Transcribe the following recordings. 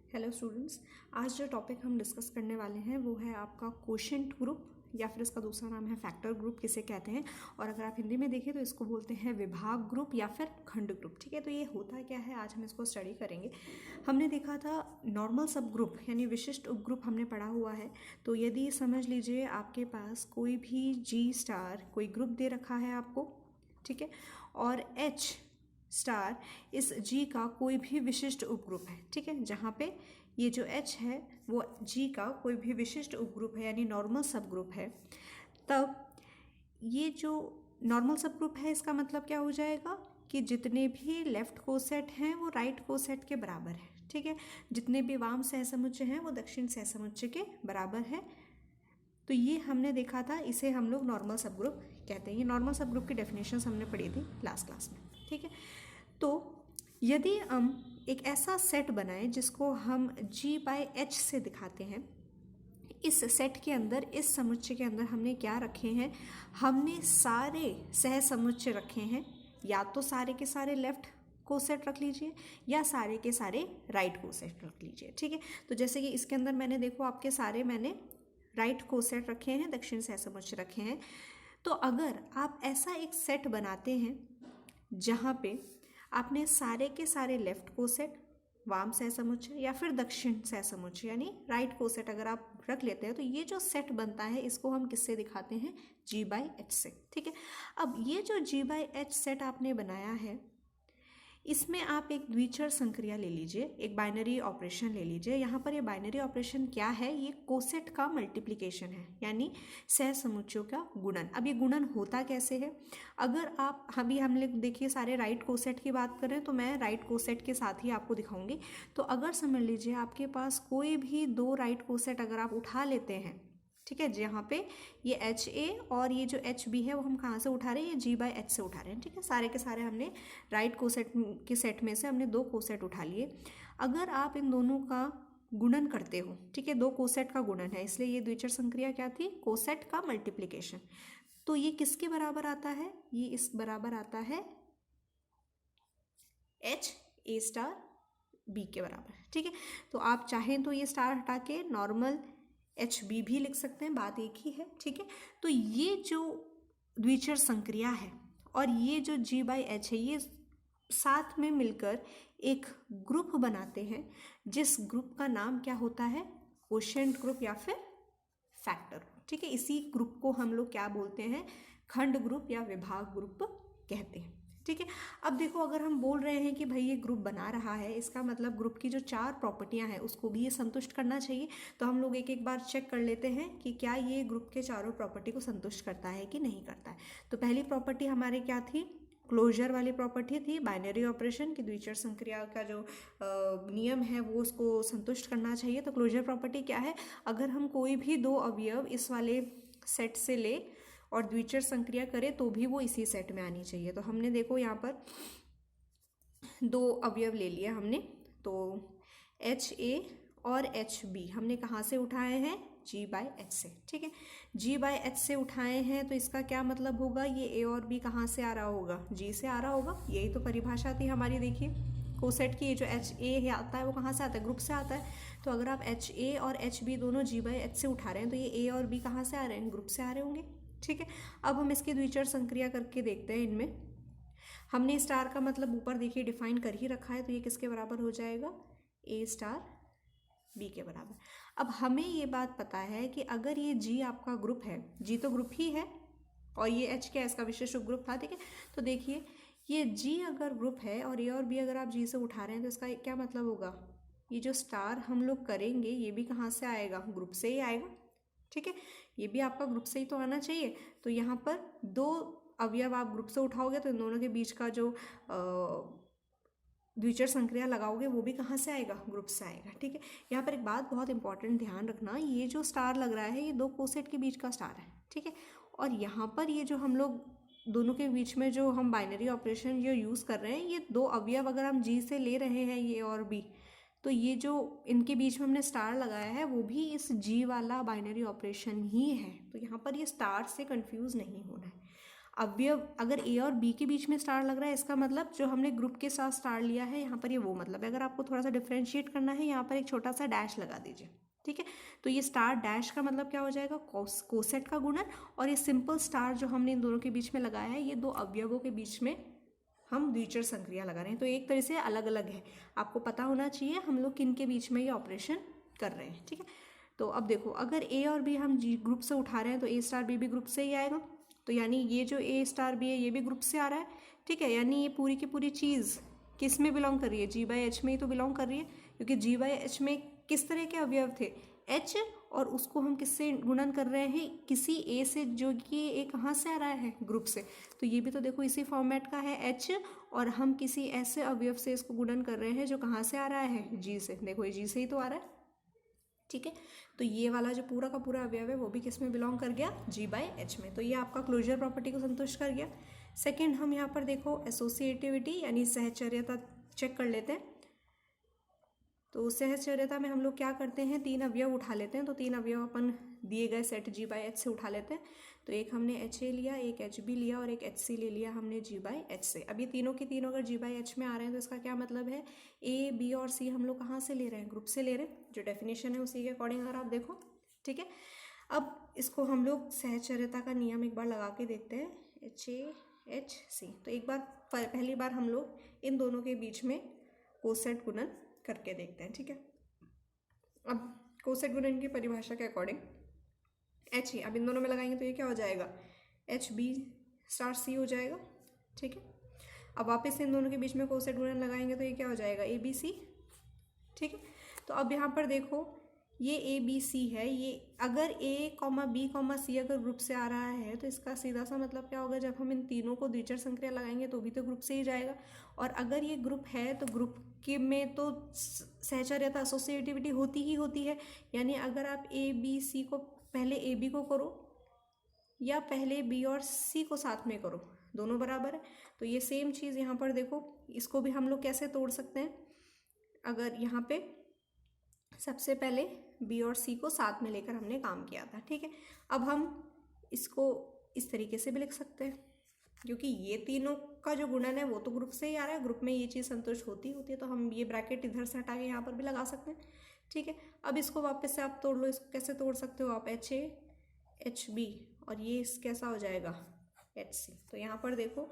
Hello students, आज जो topic हम डिस्कस करने वाले हैं वो है आपका क्वोशिएंट ग्रुप या फिर इसका दूसरा नाम है फैक्टर ग्रुप किसे कहते हैं। और अगर आप हिंदी में देखें तो इसको बोलते हैं विभाग ग्रुप या फिर खंड ग्रुप। ठीक है, तो ये होता क्या है, आज हम इसको स्टडी करेंगे। हमने देखा था नॉर्मल सब ग्रुप यानी विशिष्ट उपग्रुप हमने पढ़ा हुआ है। तो यदि समझ लीजिए आपके पास कोई भी जी स्टार कोई ग्रुप दे रखा है आपको, ठीक है, और एच स्टार इस जी का कोई भी विशिष्ट उपग्रुप है। ठीक है, जहाँ पे ये जो एच है वो जी का कोई भी विशिष्ट उपग्रुप है यानी नॉर्मल सब ग्रुप है, तब ये जो नॉर्मल सब ग्रुप है इसका मतलब क्या हो जाएगा कि जितने भी लेफ्ट कोसेट हैं वो राइट कोसेट के बराबर है। ठीक है, जितने भी वाम सहसमुच्चय हैं वो दक्षिण सहसमुच्चय के बराबर है। तो ये हमने देखा था, इसे हम लोग नॉर्मल सब ग्रुप कहते हैं। ये नॉर्मल सब ग्रुप की डेफिनेशन हमने पढ़ी थी लास्ट क्लास में। ठीक है, तो यदि हम एक ऐसा सेट बनाएं जिसको हम G/H से दिखाते हैं, इस सेट के अंदर, इस समुच्चय के अंदर हमने क्या रखे हैं, हमने सारे सहसमुच्चय रखे हैं। या तो सारे के सारे लेफ्ट कोसेट रख लीजिए या सारे के सारे राइट कोसेट रख लीजिए। ठीक है, तो जैसे कि इसके अंदर मैंने देखो आपके सारे मैंने राइट कोसेट रखे हैं, दक्षिण सहसमुच्चय रखे हैं। तो अगर आप ऐसा एक सेट बनाते हैं जहाँ पे आपने सारे के सारे लेफ्ट कोसेट, वाम सहसमुच्चय या फिर दक्षिण सहसमुच्चय यानी राइट कोसेट अगर आप रख लेते हैं, तो ये जो सेट बनता है इसको हम किससे दिखाते हैं, G/H से। ठीक है, अब ये जो G/H सेट आपने बनाया है इसमें आप एक द्विचर संक्रिया ले लीजिए, एक बाइनरी ऑपरेशन ले लीजिए। यहाँ पर ये बाइनरी ऑपरेशन क्या है, ये कोसेट का मल्टीप्लिकेशन है यानी सहसमुच्चयों का गुणन। अब ये गुणन होता कैसे है, अगर आप अभी हम लोग देखिए सारे राइट कोसेट की बात करें तो मैं राइट कोसेट के साथ ही आपको दिखाऊंगी। तो अगर समझ लीजिए आपके पास कोई भी दो राइट कोसेट अगर आप उठा लेते हैं, ठीक है, जहाँ पे ये HA और ये जो HB है वो हम कहाँ से उठा रहे हैं, ये G/H से उठा रहे हैं। ठीक है, सारे के सारे हमने राइट कोसेट के सेट में से हमने दो कोसेट उठा लिए। अगर आप इन दोनों का गुणन करते हो, ठीक है, दो कोसेट का गुणन है इसलिए ये द्विचर संक्रिया क्या थी, कोसेट का मल्टीप्लिकेशन। तो ये किसके बराबर आता है, ये इस बराबर आता है HA*B के बराबर। ठीक है, तो आप चाहें तो ये स्टार हटा के नॉर्मल HB भी लिख सकते हैं, बात एक ही है। ठीक है, तो ये जो द्विचर संक्रिया है और ये जो G/H है ये साथ में मिलकर एक ग्रुप बनाते हैं, जिस ग्रुप का नाम क्या होता है, क्वोशिएंट ग्रुप या फिर फैक्टर ग्रुप। ठीक है, इसी ग्रुप को हम लोग क्या बोलते हैं, खंड ग्रुप या विभाग ग्रुप कहते हैं। ठीक है, अब देखो अगर हम बोल रहे हैं कि भाई ये ग्रुप बना रहा है, इसका मतलब ग्रुप की जो चार प्रॉपर्टियां हैं उसको भी ये संतुष्ट करना चाहिए। तो हम लोग एक एक बार चेक कर लेते हैं कि क्या ये ग्रुप के चारों प्रॉपर्टी को संतुष्ट करता है कि नहीं करता है। तो पहली प्रॉपर्टी हमारे क्या थी, क्लोजर वाली प्रॉपर्टी थी, बाइनरी ऑपरेशन की द्विचर संक्रिया का जो नियम है वो उसको संतुष्ट करना चाहिए। तो क्लोजर प्रॉपर्टी क्या है, अगर हम कोई भी दो अवयव इस वाले सेट से ले और द्विचर संक्रिया करें तो भी वो इसी सेट में आनी चाहिए। तो हमने देखो यहाँ पर दो अवयव ले लिया हमने, तो HA और HB हमने कहाँ से उठाए हैं, G/H से। ठीक है, G/H से उठाए हैं तो इसका क्या मतलब होगा, ये A और B कहाँ से आ रहा होगा, G से आ रहा होगा। यही तो परिभाषा थी हमारी। देखिए कोसेट की ये जो HA आता है वो कहाँ से आता है, ग्रुप से आता है। तो अगर आप HA और HB दोनों G/H से उठा रहे हैं तो ये A और B कहाँ से आ रहे हैं, ग्रुप से आ रहे होंगे। ठीक है, अब हम इसकी द्विचर संक्रिया करके देखते हैं। इनमें हमने स्टार का मतलब ऊपर देखिए डिफाइन कर ही रखा है, तो ये किसके बराबर हो जाएगा, A*B के बराबर। अब हमें ये बात पता है कि अगर ये G आपका ग्रुप है, G तो ग्रुप ही है और ये H क्या है, इसका विशिष्ट उपग्रुप था। ठीक है, तो देखिए ये G अगर ग्रुप है और A और B अगर आप G से उठा रहे हैं तो इसका क्या मतलब होगा, ये जो स्टार हम लोग करेंगे ये भी कहाँ से आएगा, ग्रुप से ही आएगा। ठीक है, ये भी आपका ग्रुप से ही तो आना चाहिए। तो यहाँ पर दो अवयव आप ग्रुप से उठाओगे तो इन दोनों के बीच का जो द्विचर संक्रिया लगाओगे वो भी कहाँ से आएगा, ग्रुप से आएगा। ठीक है, यहाँ पर एक बात बहुत इंपॉर्टेंट ध्यान रखना, ये जो स्टार लग रहा है ये दो कोसेट के बीच का स्टार है। ठीक है, और यहाँ पर ये जो हम लोग दोनों के बीच में जो हम बाइनरी ऑपरेशन जो यूज़ कर रहे हैं, ये दो अवयव अगर हम G से ले रहे हैं, ये और B, तो ये जो इनके बीच में हमने स्टार लगाया है वो भी इस G वाला बाइनरी ऑपरेशन ही है। तो यहाँ पर ये स्टार से कंफ्यूज नहीं होना है। अवयव अगर ए और बी के बीच में स्टार लग रहा है, इसका मतलब जो हमने ग्रुप के साथ स्टार लिया है यहाँ पर ये वो मतलब है। अगर आपको थोड़ा सा डिफ्रेंशिएट करना है, यहाँ पर एक छोटा सा डैश लगा दीजिए, ठीक है। तो ये स्टार डैश का मतलब क्या हो जाएगा, कोसेट का गुणन, और ये सिंपल स्टार जो हमने इन दोनों के बीच में लगाया है, ये दो अवयवों के बीच में हम द्विचर संक्रिया लगा रहे हैं। तो एक तरह से अलग अलग है, आपको पता होना चाहिए हम लोग किन के बीच में ये ऑपरेशन कर रहे हैं, ठीक है। तो अब देखो, अगर ए और बी हम जी ग्रुप से उठा रहे हैं तो ए स्टार बी भी ग्रुप से ही आएगा। तो यानी ये जो ए स्टार बी है ये भी ग्रुप से आ रहा है, ठीक है। यानी ये पूरी की पूरी चीज़ किस में बिलोंग कर रही है, जी बाई एच में ही तो बिलोंग कर रही है, क्योंकि जी बाई एच में किस तरह के अवयव थे, एच, और उसको हम किससे गुणन कर रहे हैं, किसी ए से, जो कि ए कहाँ से आ रहा है, ग्रुप से। तो ये भी तो देखो इसी फॉर्मेट का है एच, और हम किसी ऐसे अवयव से इसको गुणन कर रहे हैं जो कहाँ से आ रहा है, जी से। देखो ये जी से ही तो आ रहा है, ठीक है। तो ये वाला जो पूरा का पूरा अवयव है वो भी किस में बिलोंग कर गया, जी बाई एच में। तो ये आपका क्लोजर प्रॉपर्टी को संतुष्ट कर गया। सेकेंड, हम यहाँ पर देखो एसोसिएटिविटी यानी सहचर्यता चेक कर लेते हैं। तो सहचर्यता में हम लोग क्या करते हैं, तीन अवयव उठा लेते हैं। तो तीन अवयव अपन दिए गए सेट जी बाई एच से उठा लेते हैं। तो एक हमने एच ए लिया, एक एच बी लिया और एक एच सी ले लिया हमने जी बाई एच से। अब ये तीनों के तीनों अगर जी बाई एच में आ रहे हैं तो इसका क्या मतलब है, ए बी और सी हम लोग कहाँ से ले रहे हैं, ग्रुप से ले रहे हैं। जो डेफिनेशन है उसी के अकॉर्डिंग अगर आप देखो, ठीक है। अब इसको हम लोग सहचर्यता का नियम एक बार लगा के देखते हैं, एच ए एच सी। तो एक बार पहली बार हम लोग इन दोनों के बीच में कोसेट गुणन करके देखते हैं, ठीक है। अब कोसेट गुणन की परिभाषा के अकॉर्डिंग एच ई, अब इन दोनों में लगाएंगे तो ये क्या हो जाएगा, एच बी स्टार सी हो जाएगा, ठीक है। अब वापस से इन दोनों के बीच में कोसेट गुणन लगाएंगे तो ये क्या हो जाएगा, ए बी सी, ठीक है। तो अब यहाँ पर देखो ये ए बी सी है, ये अगर ए कॉमा बी कॉमा सी अगर ग्रुप से आ रहा है तो इसका सीधा सा मतलब क्या होगा, जब हम इन तीनों को द्विचर संक्रिया लगाएंगे तो भी तो ग्रुप से ही जाएगा। और अगर ये ग्रुप है तो ग्रुप के में तो सहचर्यता एसोसिएटिविटी होती ही होती है। यानी अगर आप ए बी सी को पहले ए बी को करो या पहले बी और सी को साथ में करो, दोनों बराबर है। तो ये सेम चीज़ यहाँ पर देखो, इसको भी हम लोग कैसे तोड़ सकते हैं, अगर यहाँ पे सबसे पहले बी और सी को साथ में लेकर हमने काम किया था, ठीक है। अब हम इसको इस तरीके से भी लिख सकते हैं, क्योंकि ये तीनों का जो गुणन है वो तो ग्रुप से ही आ रहा है, ग्रुप में ये चीज़ संतुष्ट होती है, तो हम ये ब्रैकेट इधर से हटा के यहाँ पर भी लगा सकते हैं, ठीक है। अब इसको वापस से आप तोड़ लो, इसको कैसे तोड़ सकते हो आप, एच ए एच बी और ये कैसा हो जाएगा, एच सी। तो यहाँ पर देखो,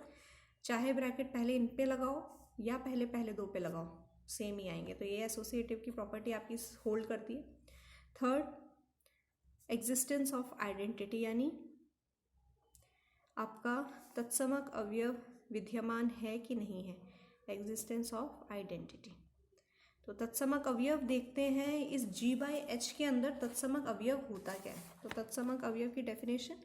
चाहे ब्रैकेट पहले इन पे लगाओ या पहले पहले दो पे लगाओ, सेम ही आएंगे। तो ये एसोसिएटिव की प्रॉपर्टी आपकी होल्ड करती है। थर्ड, एग्जिस्टेंस ऑफ आइडेंटिटी, यानी आपका तत्समक अवयव विद्यमान है कि नहीं है, एग्जिस्टेंस ऑफ आइडेंटिटी। तो तत्समक अवयव देखते हैं, इस जी बाई एच के अंदर तत्समक अवयव होता क्या है। तो तत्समक अवयव की डेफिनेशन,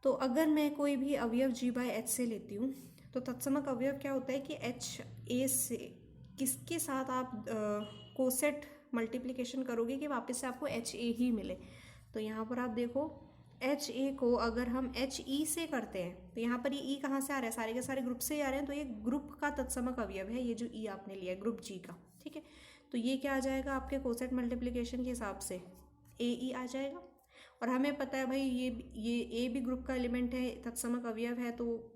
तो अगर मैं कोई भी अवयव जी बाई एच से लेती हूँ तो तत्समक अवयव क्या होता है कि एच ए से किसके साथ आप कोसेट मल्टीप्लिकेशन करोगे कि वापस से आपको एच ए ही मिले। तो यहाँ पर आप देखो, एच ए को अगर हम एच ई से करते हैं तो यहाँ पर ये ई कहाँ से आ रहा है, सारे के सारे ग्रुप से ही आ रहे हैं। तो ये ग्रुप का तत्समक अवयव है, ये जो ई आपने लिया है ग्रुप जी का, ठीक है। तो ये क्या आ जाएगा आपके कोसेट मल्टीप्लिकेशन के हिसाब से, ए ई आ जाएगा। और हमें पता है भाई ये ए भी ग्रुप का एलिमेंट है, तत्समक अवयव है, तो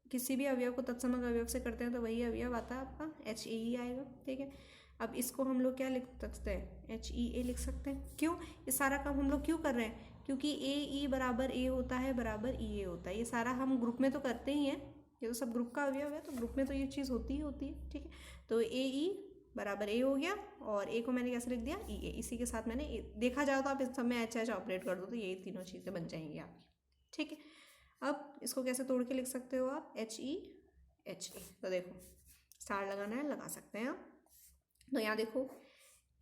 किसी भी अवयव को तत्समक अवयव से करते हैं तो वही अवयव आता है आपका, एच ए ही आएगा, ठीक है। अब इसको हम लोग क्या लिख सकते हैं, एच ई ए लिख सकते हैं। क्यों, ये सारा काम हम लोग क्यों कर रहे हैं, क्योंकि ए ई बराबर ए होता है बराबर ई ए होता है। ये सारा हम ग्रुप में तो करते ही हैं, ये तो सब ग्रुप का अवयव है, तो ग्रुप में तो ये चीज़ होती ही होती है, ठीक है। तो ए ई बराबर ए हो गया, और ए को मैंने कैसे लिख दिया, ई ए। इसी के साथ मैंने देखा जाए तो आप इस सब में एच एच ऑपरेट कर दो तो ये तीनों चीज़ें बन जाएंगी आपकी, ठीक है। अब इसको कैसे तोड़ के लिख सकते हो आप, एच ई एच ए। तो देखो स्टार लगाना है, लगा सकते हैं आप। तो यहाँ देखो,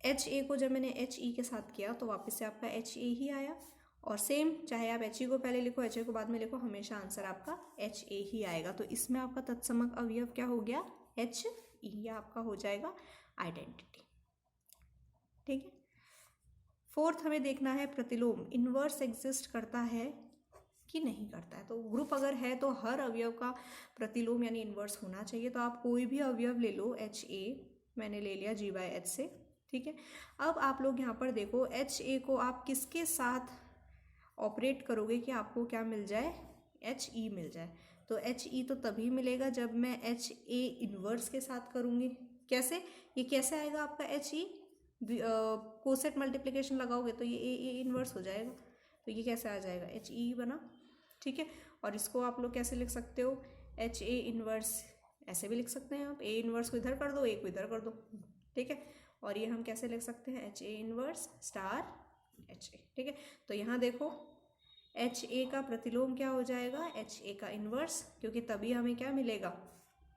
एच ए को जब मैंने एच ई के साथ किया तो वापस से आपका एच ए ही आया, और सेम चाहे आप एच ई को पहले लिखो एच ए को बाद में लिखो, हमेशा आंसर आपका एच ए ही आएगा। तो इसमें आपका तत्समक अवयव क्या हो गया, एच ई, या आपका हो जाएगा आइडेंटिटी, ठीक है। फोर्थ हमें देखना है प्रतिलोम, इन्वर्स एग्जिस्ट करता है कि नहीं करता है। तो ग्रुप अगर है तो हर अवयव का प्रतिलोम यानी इन्वर्स होना चाहिए। तो आप कोई भी अवयव ले लो, एच ए मैंने ले लिया जी बाई एच से, ठीक है। अब आप लोग यहाँ पर देखो, एच ए को आप किसके साथ ऑपरेट करोगे कि आपको क्या मिल जाए, एच ई मिल जाए। तो एच ई तो तभी मिलेगा जब मैं एच ए इन्वर्स के साथ करूँगी। कैसे, ये कैसे आएगा आपका एच ई, कोसेट मल्टीप्लिकेशन लगाओगे तो ये ए इन्वर्स हो जाएगा। तो ये कैसे आ जाएगा, एच ई बना, ठीक है। और इसको आप लोग कैसे लिख सकते हो, एच ए इन्वर्स ऐसे भी लिख सकते हैं आप, ए इन्वर्स को इधर कर दो, ए को इधर कर दो, ठीक है। और ये हम कैसे लिख सकते हैं, H A inverse star H A, ठीक है। तो यहाँ देखो एच ए का प्रतिलोम क्या हो जाएगा, एच ए का इन्वर्स, क्योंकि तभी हमें क्या मिलेगा,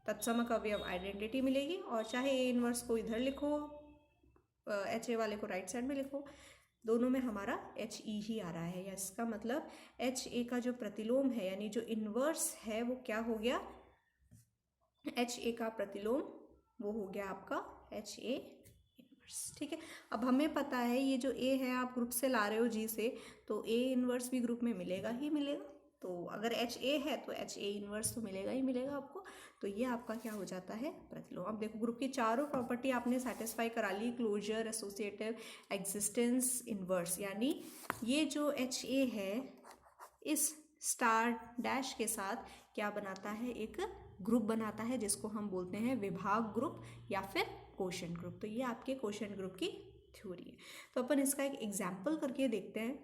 तत्समक अवयव आइडेंटिटी मिलेगी। और चाहे ए इन्वर्स को इधर लिखो, एच ए वाले को राइट साइड में लिखो, दोनों में हमारा एच ई ही आ रहा है। या इसका मतलब एच ए का जो प्रतिलोम है यानी जो इन्वर्स है वो क्या हो गया, एच ए का प्रतिलोम वो हो गया आपका एच ए इन्वर्स, ठीक है। अब हमें पता है ये जो ए है आप ग्रुप से ला रहे हो जी से, तो ए इन्वर्स भी ग्रुप में मिलेगा ही मिलेगा। तो अगर एच ए है तो एच ए इन्वर्स तो मिलेगा ही मिलेगा आपको। तो ये आपका क्या हो जाता है, प्रतिलोम। अब देखो ग्रुप की चारों प्रॉपर्टी आपने सेटिस्फाई करा ली, क्लोजर, एसोसिएटिव, एग्जिस्टेंस, इन्वर्स। यानी ये जो एच ए है इस स्टार डैश के साथ क्या बनाता है, एक ग्रुप बनाता है जिसको हम बोलते हैं विभाग ग्रुप या फिर कोशेंट ग्रुप। तो ये आपके कोशेंट ग्रुप की थ्योरी है। तो अपन इसका एक एग्जाम्पल करके देखते हैं,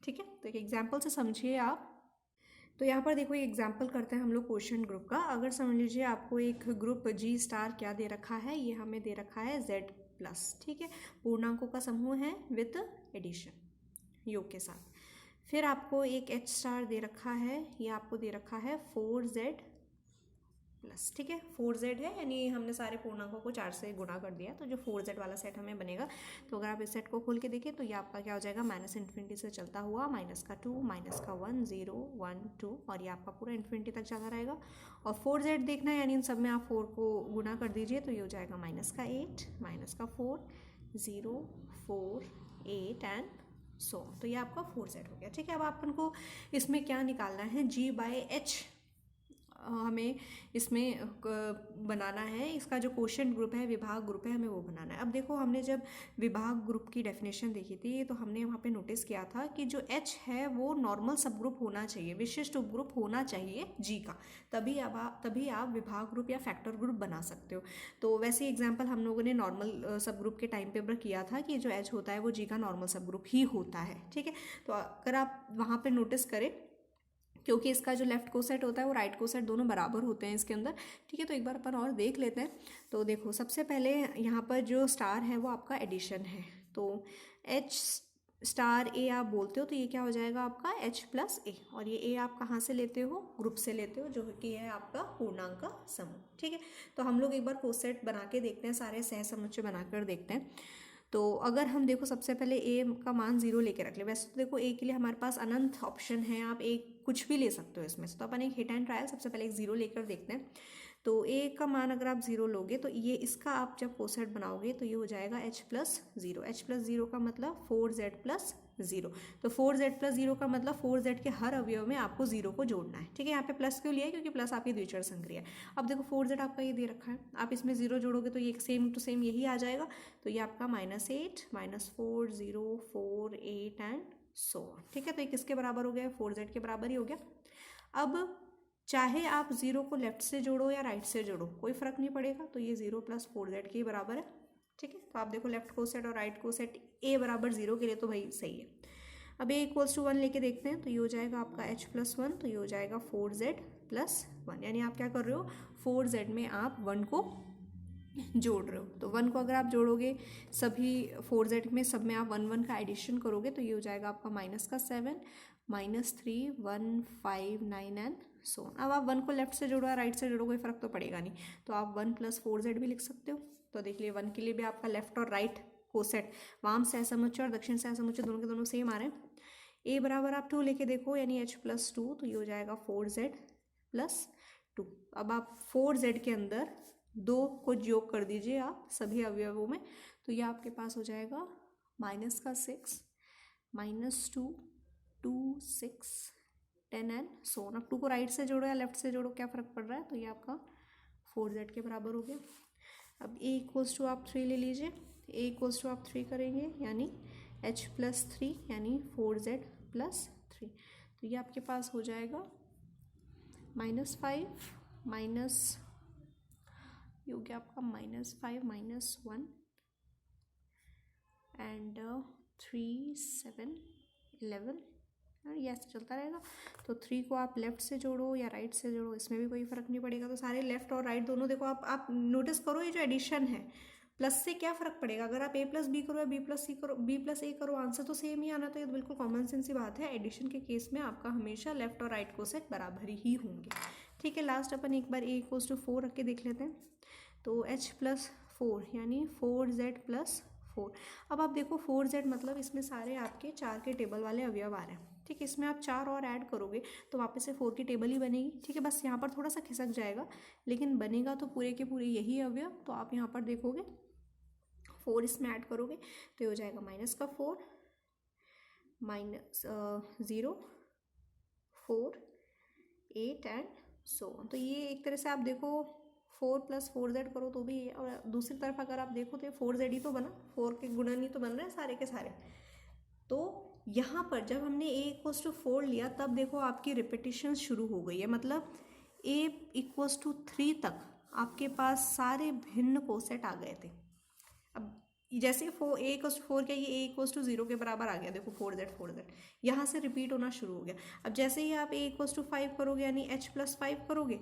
ठीक है। तो एक एग्जाम्पल से समझिए आप। तो यहाँ पर देखो एक एग्जाम्पल करते हैं हम लोग कोशेंट ग्रुप का। अगर समझ लीजिए आपको एक ग्रुप जी स्टार क्या दे रखा है, ये हमें दे रखा है जेड प्लस, ठीक है। पूर्णांकों का समूह है विथ एडिशन योग के साथ। फिर आपको एक एच स्टार दे रखा है, ये आपको दे रखा है 4z प्लस, ठीक है। 4z है यानी हमने सारे पूर्णांकों को 4 से गुणा कर दिया, तो जो 4z वाला सेट हमें बनेगा। तो अगर आप इस सेट को खोल के देखें तो ये आपका क्या हो जाएगा, माइनस इन्फिनिटी से चलता हुआ माइनस का 2, माइनस का 1, 0, 1, 2 और ये आपका पूरा इन्फिनिटी तक जाता रहेगा। और 4z देखना है यानी इन सब में आप 4 को गुणा कर दीजिए तो ये हो जाएगा माइनस का 8, माइनस का 4, 0, 4, 8 एंड सो। तो ये आपका 4z हो गया, ठीक है। अब अपन को इसमें क्या निकालना है, g/h हमें इसमें बनाना है। इसका जो कोशेंट ग्रुप है, विभाग ग्रुप है, हमें वो बनाना है। अब देखो हमने जब विभाग ग्रुप की डेफिनेशन देखी थी तो हमने वहाँ पे नोटिस किया था कि जो H है वो नॉर्मल सब ग्रुप होना चाहिए, विशिष्ट उपग्रुप होना चाहिए G का, तभी आप विभाग ग्रुप या फैक्टर ग्रुप बना सकते हो। तो वैसे एग्जाम्पल हम लोगों ने नॉर्मल सब ग्रुप के टाइम पे किया था कि जो H होता है वो G का नॉर्मल सब ग्रुप ही होता है, ठीक है। तो अगर आप वहाँ पर नोटिस करें, क्योंकि इसका जो लेफ्ट कोसेट होता है वो राइट कोसेट दोनों बराबर होते हैं इसके अंदर, ठीक है। तो एक बार अपन और देख लेते हैं। तो देखो सबसे पहले यहाँ पर जो स्टार है वो आपका एडिशन है, तो एच स्टार ए आप बोलते हो तो ये क्या हो जाएगा आपका एच प्लस ए। और ये ए आप कहाँ से लेते हो, ग्रुप से लेते हो जो कि है आपका पूर्णांक का समूह, ठीक है। तो हम लोग एक बार कोसेट बना के देखते हैं, सारे सहसमुच्चय बनाकर देखते हैं। तो अगर हम देखो सबसे पहले ए का मान 0 लेके रख ले। वैसे तो देखो ए के लिए हमारे पास अनंत ऑप्शन है, आप एक कुछ भी ले सकते हो इसमें से। तो अपन एक हिट एंड ट्रायल सबसे पहले एक 0 लेकर देखते हैं। तो ए का मान अगर आप 0 लोगे तो ये इसका आप जब कोसेट बनाओगे तो ये हो जाएगा h प्लस 0। एच प्लस 0 का मतलब 4z प्लस 0। तो 4z प्लस 0 का मतलब 4z के हर अवयव में आपको 0 को जोड़ना है, ठीक है। यहाँ पे प्लस क्यों लिया है, क्योंकि प्लस आपकी द्विचर संक्रिया है। अब देखो 4z आपका ये दे रखा है, आप इसमें 0 जोड़ोगे तो ये सेम टू सेम यही आ जाएगा। तो ये आपका -8, -4, 0, 4, 8 एंड सो, ठीक है। तो ये किसके बराबर हो गया, 4z के बराबर ही हो गया। अब चाहे आप 0 को लेफ्ट से जोड़ो या राइट से जोड़ो, कोई फर्क नहीं पड़ेगा। तो ये 0 प्लस 4z के बराबर है, ठीक है। तो आप देखो लेफ्ट कोसेट और राइट कोसेट a बराबर 0 के लिए तो भाई सही है। अब a इक्वल्स टू 1 लेके देखते हैं तो ये हो जाएगा आपका h प्लस 1, तो ये हो जाएगा 4z प्लस 1। यानी आप क्या कर रहे हो, 4z में आप 1 को जोड़ रहे हो। तो 1 को अगर आप जोड़ोगे सभी 4z में, सब में आप 1 1 का एडिशन करोगे तो ये हो जाएगा आपका -7, -3, 1, 5, 9 एंड सो। अब आप 1 को लेफ्ट से जोड़ो या राइट से जोड़ो कोई फर्क तो पड़ेगा नहीं, तो आप 1 प्लस 4z भी लिख सकते हो। तो देख लिए 1 के लिए भी आपका लेफ्ट और राइट कोसेट, वाम सहसमुच्चय और दक्षिण सहसमुच्चय दोनों के दोनों सेम आ रहे हैं। a बराबर आप 2 लेके देखो यानी h प्लस 2, तो ये हो जाएगा 4z प्लस 2। अब आप 4z के अंदर 2 को योग कर दीजिए आप सभी अवयवों में, तो ये आपके पास हो जाएगा -6, -2, 2, 6, 10 एंड सो। अब 2 को राइट से जोड़ो या लेफ्ट से जोड़ो क्या फ़र्क पड़ रहा है, तो ये आपका 4z के बराबर हो गया। अब a इक्वल्स टू आप 3 ले लीजिए, a इक्वल्स टू आप 3 करेंगे यानी h प्लस 3 यानी 4z प्लस 3। तो ये आपके पास हो जाएगा -5 माइनस, ये हो गया आपका -5 -1 एंड 3 7 11, ये ऐसे चलता रहेगा। तो 3 को आप लेफ्ट से जोड़ो या राइट से जोड़ो, इसमें भी कोई फ़र्क नहीं पड़ेगा। तो सारे लेफ्ट और राइट दोनों देखो, आप नोटिस करो, ये जो एडिशन है प्लस से क्या फ़र्क पड़ेगा? अगर आप a प्लस बी करो या b प्लस सी करो, b प्लस a करो, आंसर तो सेम ही आना। तो ये तो बिल्कुल कॉमन सेंस की बात है। एडिशन के केस में आपका हमेशा लेफ्ट और राइट कोसेट बराबर ही होंगे, ठीक है। लास्ट अपन एक बार a = 4 रख के देख लेते हैं। तो h + 4 यानी 4z + 4। अब आप देखो 4z मतलब इसमें सारे आपके 4 के टेबल वाले अवयव आ रहे हैं, ठीक है। इसमें आप 4 और ऐड करोगे तो वापस से 4 की टेबल ही बनेगी, ठीक है। बस यहाँ पर थोड़ा सा खिसक जाएगा, लेकिन बनेगा तो पूरे के पूरे यही अवयव। तो आप यहाँ पर देखोगे 4 इसमें ऐड करोगे तो ये हो जाएगा -4 -0 4 8 एंड सो ऑन। तो ये एक तरह से आप देखो 4 + 4z करो तो भी, और दूसरी तरफ अगर आप देखो तो ये 4z ही तो बना, 4 के गुणन ही तो बन रहे हैं सारे के सारे। तो यहाँ पर जब हमने a = 4 लिया तब देखो आपकी रिपीटिशन शुरू हो गई है, मतलब a = 3 तक आपके पास सारे भिन्न कोसेट आ गए थे। अब जैसे a = 4 क्या, ये a = 0 के बराबर आ गया, देखो 4z यहाँ से रिपीट होना शुरू हो गया। अब जैसे ही आप a = 5 करोगे यानी h + 5 करोगे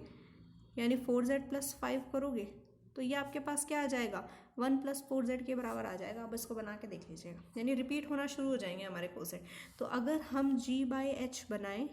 यानी 4z + 5 करोगे तो ये आपके पास क्या आ जाएगा, 1 + 4z के बराबर आ जाएगा। आप इसको बना के देख लीजिएगा, यानी रिपीट होना शुरू हो जाएंगे हमारे कोसेट। तो अगर हम g/h बनाएं,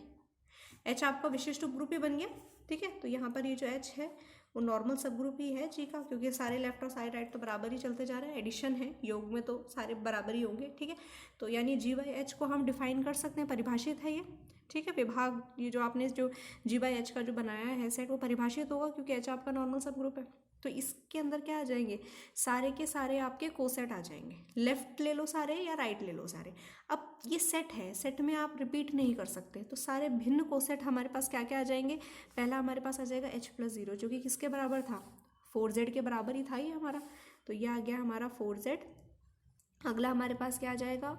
h आपका विशिष्ट ग्रुप ही बन गया, ठीक है। तो यहाँ पर ये जो h है वो नॉर्मल सब ग्रुप ही है जी का, क्योंकि सारे लेफ्ट और सारे राइट तो बराबर ही चलते जा रहे हैं। एडिशन है, योग में तो सारे बराबर ही होंगे, ठीक है। तो यानी g/h को हम डिफाइन कर सकते हैं, परिभाषित है ये, ठीक है। विभाग, ये जो आपने जो g/h का जो बनाया है सेट, वो परिभाषित होगा क्योंकि h आपका नॉर्मल सब ग्रुप है। तो इसके अंदर क्या आ जाएंगे, सारे के सारे आपके कोसेट आ जाएंगे, लेफ्ट ले लो सारे या राइट ले लो सारे। अब ये सेट है, सेट में आप रिपीट नहीं कर सकते, तो सारे भिन्न कोसेट हमारे पास क्या क्या आ जाएंगे। पहला हमारे पास आ जाएगा h + 0 जो कि किसके बराबर था, 4z के बराबर ही था ये हमारा। तो ये आ गया हमारा 4z। अगला हमारे पास क्या आ जाएगा,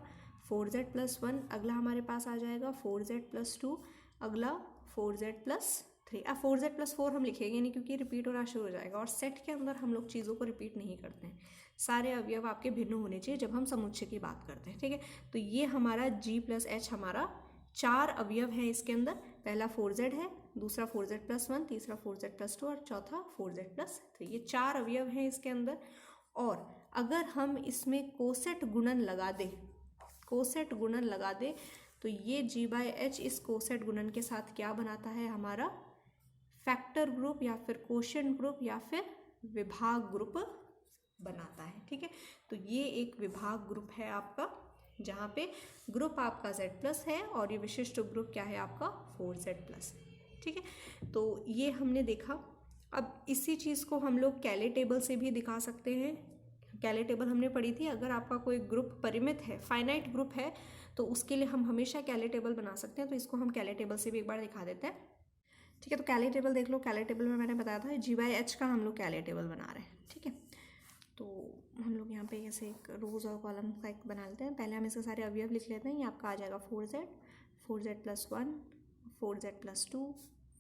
4z + 1। अगला हमारे पास आ जाएगा 4z + 2। अगला 4z + 3। अब 4z + 4 हम लिखेंगे नहीं क्योंकि रिपीट होना शुरू हो जाएगा, और सेट के अंदर हम लोग चीज़ों को रिपीट नहीं करते हैं। सारे अवयव आपके भिन्न होने चाहिए जब हम समुच्चय की बात करते हैं, ठीक है। तो ये हमारा g+h हमारा 4 अवयव है इसके अंदर। पहला 4z है, दूसरा 4z + 1, तीसरा 4z + 2 और चौथा 4z + 3। ये 4 अवयव हैं इसके अंदर। और अगर हम इसमें कोसेट गुणन लगा दें, कोसेट गुणन लगा दे तो ये g/h इस कोसेट गुणन के साथ क्या बनाता है, हमारा फैक्टर ग्रुप या फिर कोशेंट ग्रुप या फिर विभाग ग्रुप बनाता है, ठीक है। तो ये एक विभाग ग्रुप है आपका, जहाँ पे ग्रुप आपका z+ है और ये विशिष्ट ग्रुप क्या है आपका 4z+, ठीक है। तो ये हमने देखा। अब इसी चीज़ को हम लोग कैले टेबल से भी दिखा सकते हैं। कैले टेबल हमने पढ़ी थी, अगर आपका कोई ग्रुप परिमित है, फाइनाइट ग्रुप है, तो उसके लिए हम हमेशा कैले टेबल बना सकते हैं। तो इसको हम कैले टेबल से भी एक बार दिखा देते हैं, ठीक है। तो कैले टेबल देख लो, कैले टेबल में मैंने बताया था g/h का हम लोग कैले टेबल बना रहे हैं, ठीक है। तो हम लोग यहाँ पे ऐसे एक रोज़ और कॉलम का एक बना लेते हैं। पहले हम इसके सारे अवयव लिख लेते हैं। ये आपका आ जाएगा 4z + 1, 4z + 2,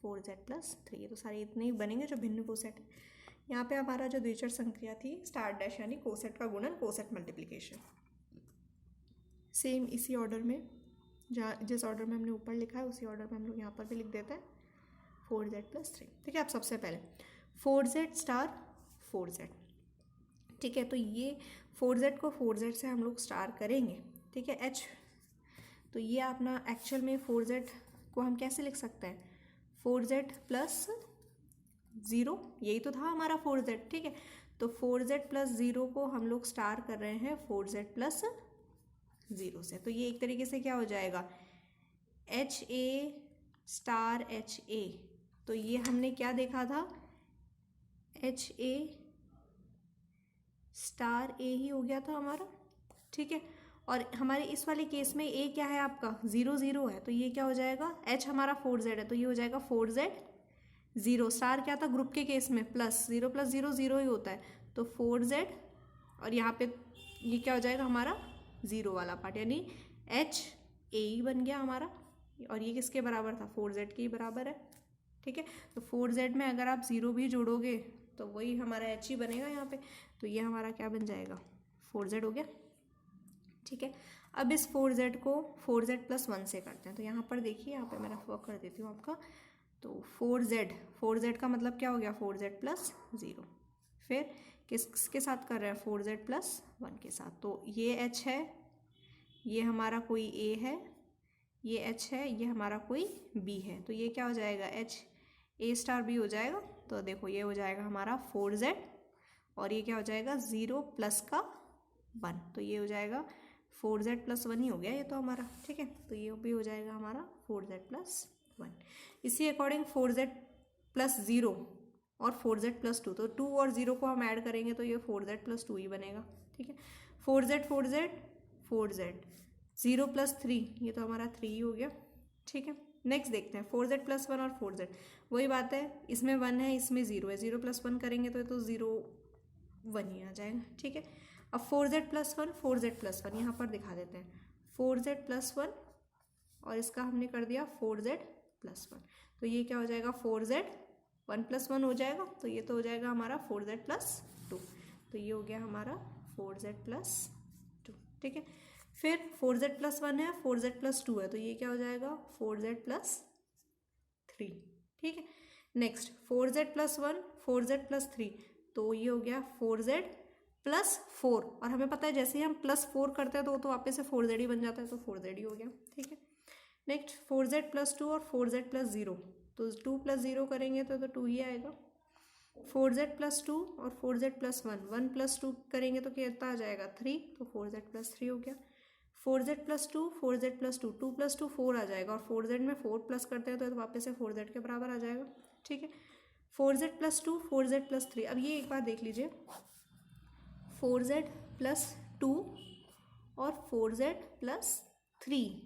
4z + 3। ये तो सारे इतने ही बनेंगे जो भिन्न कोसेट है। यहाँ पे हमारा जो द्विचर संक्रिया थी स्टार डैश यानी कोसेट का गुणन, कोसेट मल्टीप्लिकेशन। सेम इसी ऑर्डर में, जहाँ जिस ऑर्डर में हमने ऊपर लिखा है उसी ऑर्डर में हम लोग यहाँ पर भी लिख देते हैं 4z + 3, ठीक है। अब सबसे पहले 4z * 4z, ठीक है। तो ये 4z को 4z से हम लोग स्टार करेंगे, ठीक है। h, तो ये अपना एक्चुअल में 4z को हम कैसे लिख सकते हैं, 4z + 0, यही तो था हमारा 4z, ठीक है। तो 4z + 0 को हम लोग स्टार कर रहे हैं 4z + 0 से। तो ये एक तरीके से क्या हो जाएगा, HA * HA। तो ये हमने क्या देखा था, HA * A ही हो गया था हमारा, ठीक है। और हमारे इस वाले केस में A क्या है आपका 0 0 है, तो ये क्या हो जाएगा, H हमारा 4z है तो ये हो जाएगा 4z 0। स्टार क्या था ग्रुप के केस में, +0 + 0 0 ही होता है, तो 4z, और यहाँ पे ये क्या हो जाएगा हमारा 0 वाला पार्ट, यानी HA बन गया हमारा। और ये किसके बराबर था, 4z के बराबर है, ठीक है। तो 4z में अगर आप 0 भी जोड़ोगे तो वही हमारा h ही बनेगा यहाँ पे, तो ये हमारा क्या बन जाएगा, 4z हो गया। ठीक है, अब इस 4z को 4z+1 से करते हैं। तो यहाँ पर देखिए, यहाँ पे मैं रफ वर्क कर देती हूँ आपका। तो 4z का मतलब क्या हो गया, 4z+0। फिर किसके साथ कर रहे हैं, 4z+1 के साथ। तो ये h है, ये हमारा कोई a है, ये h है, ये हमारा कोई b है। तो ये क्या हो जाएगा, h a*b हो जाएगा। तो देखो ये हो जाएगा हमारा 4z, और ये क्या हो जाएगा, 0 प्लस का 1। तो ये हो जाएगा 4z+1 ही हो गया ये तो हमारा। ठीक है, तो ये भी हो जाएगा हमारा 4z+1। इसी अकॉर्डिंग 4z+0 और 4z+2, तो 2 और 0 को हम ऐड करेंगे तो ये 4z+2 ही बनेगा। ठीक है, 4z 0+3, ये तो हमारा 3 ही हो गया। ठीक है, नेक्स्ट देखते हैं 4z+1 और 4z। वही बात है, इसमें 1 है, इसमें 0 है, 0+1 करेंगे तो 0 1 ही आ जाएगा। ठीक है, अब 4z+1 यहाँ पर दिखा देते हैं, 4z+1 और इसका हमने कर दिया 4z+1। तो ये क्या हो जाएगा, 4z 1+1 हो जाएगा। तो ये तो हो जाएगा हमारा 4z+2। तो ये हो गया हमारा 4z+2। ठीक है, फिर 4z+1 है, 4z+2 है, तो ये क्या हो जाएगा, 4z+3। ठीक है, नेक्स्ट 4z+1 4z+3, तो ये हो गया 4z+4। और हमें पता है जैसे ही हम +4 करते हैं तो वो तो वापस से 4z ही बन जाता है, तो 4z ही हो गया। ठीक है, नेक्स्ट 4z+2 और 4z+0, तो 2 + 0 करेंगे तो 2 ही आएगा। 4z+2 और 4z+1, 1 + 2 करेंगे तो कितना आ जाएगा, 3, तो 4z+3 हो गया। 4z+2 4z+2, 2 + 2 4 आ जाएगा, और 4z में 4 प्लस करते हैं तो वापस से 4z के बराबर आ जाएगा। ठीक है, 4z+2 4z+3। अब ये एक बार देख लीजिए, 4z+2 और 4z+3,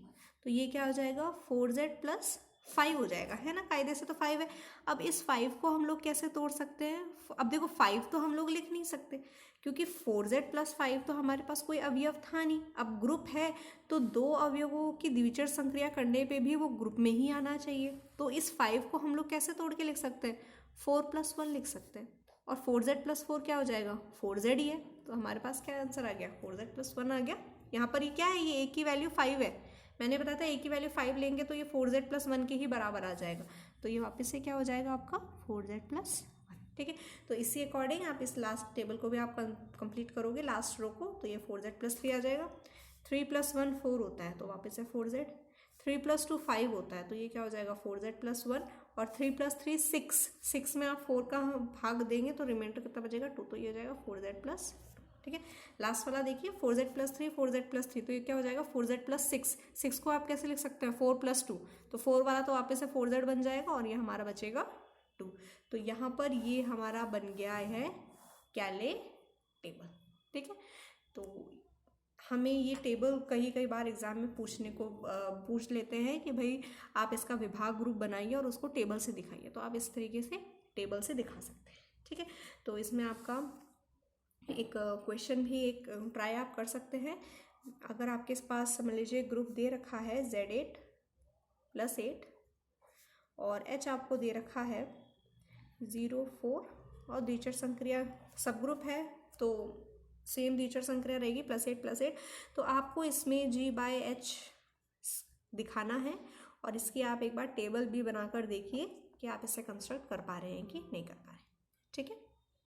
तो ये क्या हो जाएगा, 4z+5 हो जाएगा, है ना, कायदे से तो 5 है। अब इस 5 को हम लोग कैसे तोड़ सकते हैं, अब देखो 5 तो हम लोग लिख नहीं सकते, क्योंकि 4z+5 तो हमारे पास कोई अवयव था नहीं। अब ग्रुप है तो 2 अवयवों की द्विचर संक्रिया करने पे भी वो ग्रुप में ही आना चाहिए। तो इस 5 को हम लोग कैसे तोड़ के लिख सकते हैं, 4+1 लिख सकते हैं। और 4z+4 क्या हो जाएगा, 4z ही है। तो हमारे पास क्या आंसर आ गया, 4z+1 आ गया। यहाँ पर ये क्या है, ये a की वैल्यू 5 है, मैंने बताया था a की वैल्यू 5 लेंगे तो ये 4z+1 के ही बराबर आ जाएगा। तो ये वापस से क्या हो जाएगा आपका, 4z+1। ठीक है, तो इसी अकॉर्डिंग आप इस लास्ट टेबल को भी आप कंप्लीट करोगे, लास्ट रो को, तो ये 4z+3 आ जाएगा। 3 + 1 4 होता है, तो वापस से 4z। 3 + 2 5 होता है, तो ये क्या हो जाएगा, 4z+1। और 3 + 3 6 में आप 4 का भाग देंगे तो रिमाइंडर कितना बचेगा, 2, तो ये हो जाएगा 4z+2। ठीक है, लास्ट वाला देखिए, 4z+3 4z+3, तो ये क्या हो जाएगा, 4z+6। 6 को आप कैसे लिख सकते हैं, 4 + 2, तो 4 वाला तो वापस से 4z बन जाएगा, और ये हमारा बचेगा 2। तो यहाँ पर ये हमारा बन गया है कैले टेबल। ठीक है, तो हमें ये टेबल कई बार एग्जाम में पूछ लेते हैं कि भाई आप इसका विभाग ग्रुप बनाइए और उसको टेबल से दिखाइए, तो आप इस तरीके से टेबल से दिखा सकते हैं। ठीक है, तो इसमें आपका एक क्वेश्चन भी एक ट्राई आप कर सकते हैं। अगर आपके पास समझ लीजिए ग्रुप दे रखा है Z8 + 8 और H आपको दे रखा है 0 4, और द्विचर संक्रिया सब ग्रुप है तो सेम द्विचर संक्रिया रहेगी +8 + 8, तो आपको इसमें G/H दिखाना है, और इसकी आप एक बार टेबल भी बनाकर देखिए कि आप इसे कंस्ट्रक्ट कर पा रहे हैं कि नहीं कर पा रहे हैं। ठीक है।